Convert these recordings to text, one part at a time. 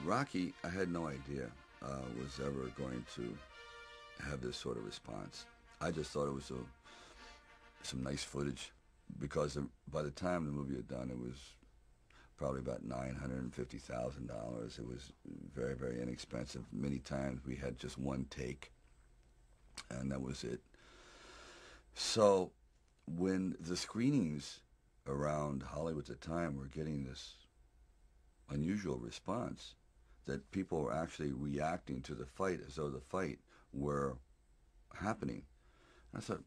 Rocky, I had no idea was ever going to have this sort of response. I just thought it was some nice footage because by the time the movie had done, it was probably about $950,000. It was very, very inexpensive. Many times we had just one take, and that was it. So when the screenings around Hollywood at the time were getting this unusual response, that people were actually reacting to the fight as though the fight were happening. I thought,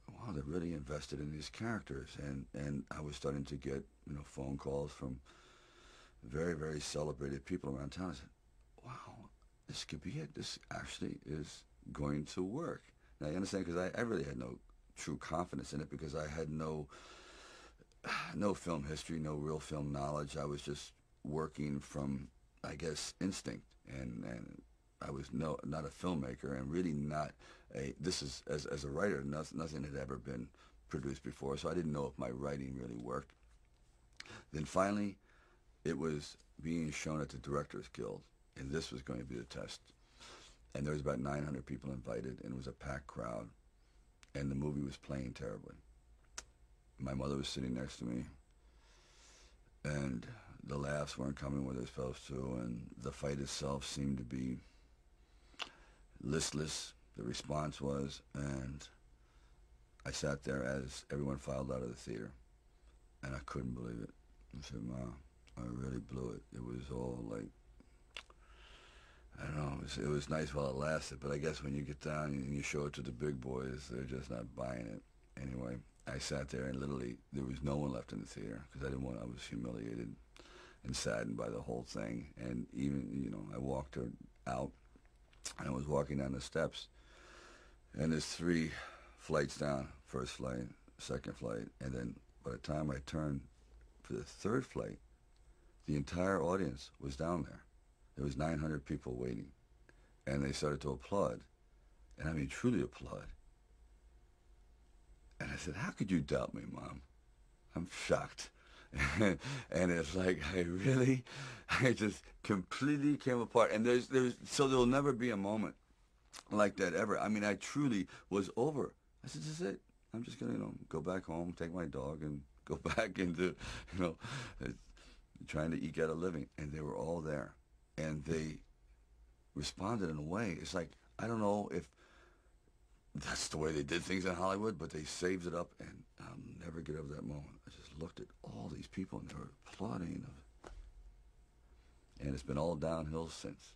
wow, they're really invested in these characters, and I was starting to get phone calls from very, very celebrated people around town. I said, wow, this could be it. This actually is going to work. Now, you understand, because I really had no true confidence in it because I had no film history, no real film knowledge. I was just working from, I guess, instinct, and I was not a filmmaker, and really not this is, as a writer, nothing had ever been produced before, so I didn't know if my writing really worked. Then finally, it was being shown at the Directors Guild, and this was going to be the test. And there was about 900 people invited, and it was a packed crowd, and the movie was playing terribly. My mother was sitting next to me, and the laughs weren't coming where they're supposed to, and the fight itself seemed to be listless, the response was, and I sat there as everyone filed out of the theater, and I couldn't believe it. I said, Ma, I really blew it. It was all like, I don't know, it was nice while it lasted, but I guess when you get down and you show it to the big boys, they're just not buying it. Anyway, I sat there, and literally there was no one left in the theater because I was humiliated and saddened by the whole thing. And even, I walked her out, and I was walking down the steps, and there's 3 flights down, first flight, second flight, and then by the time I turned for the 3rd flight, the entire audience was down there. There was 900 people waiting, and they started to applaud, and I mean truly applaud. And I said, how could you doubt me, Mom? I'm shocked. And it's like, I just completely came apart. And so there'll never be a moment like that ever. I mean, I truly was over. I said, this is it. I'm just going to, go back home, take my dog, and go back into, trying to eke out a living. And they were all there. And they responded in a way. It's like, I don't know if that's the way they did things in Hollywood, but they saved it up, and I'll never get over that moment. I just looked at all these people, and they were applauding. And it's been all downhill since.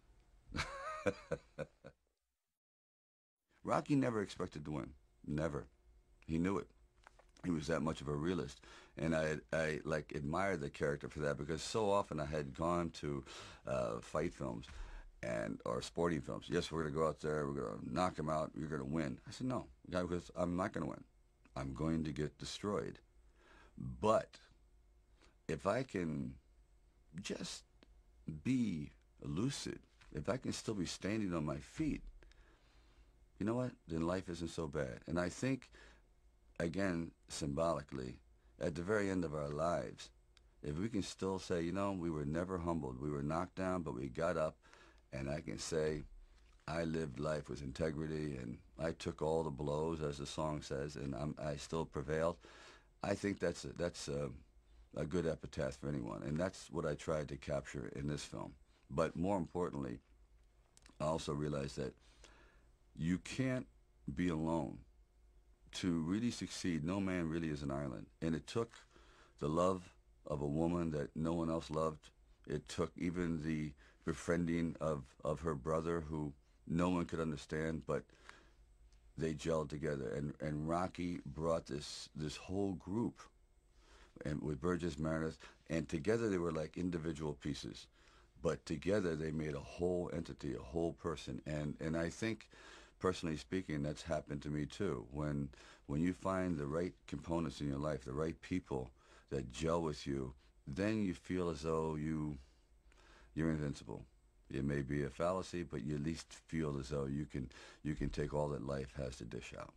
Rocky never expected to win. Never. He knew it. He was that much of a realist. And I admired the character for that, because so often I had gone to fight films or sporting films. Yes, we're going to go out there, we're going to knock him out, you're going to win. I said, no, because I'm not going to win. I'm going to get destroyed. But if I can just be lucid, if I can still be standing on my feet, you know what? Then life isn't so bad. And I think, again, symbolically, at the very end of our lives, if we can still say, we were never humbled, we were knocked down, but we got up, and I can say, I lived life with integrity, and I took all the blows, as the song says, and I still prevailed. I think that's a good epitaph for anyone, and that's what I tried to capture in this film. But more importantly, I also realized that you can't be alone. To really succeed, no man really is an island. And it took the love of a woman that no one else loved. It took even the befriending of her brother, who no one could understand, but they gelled together. And Rocky brought this whole group, and with Burgess Meredith, and together they were like individual pieces. But together they made a whole entity, a whole person. And I think, personally speaking, that's happened to me too. When you find the right components in your life, the right people that gel with you, then you feel as though you're invincible. It may be a fallacy, but you at least feel as though you can take all that life has to dish out.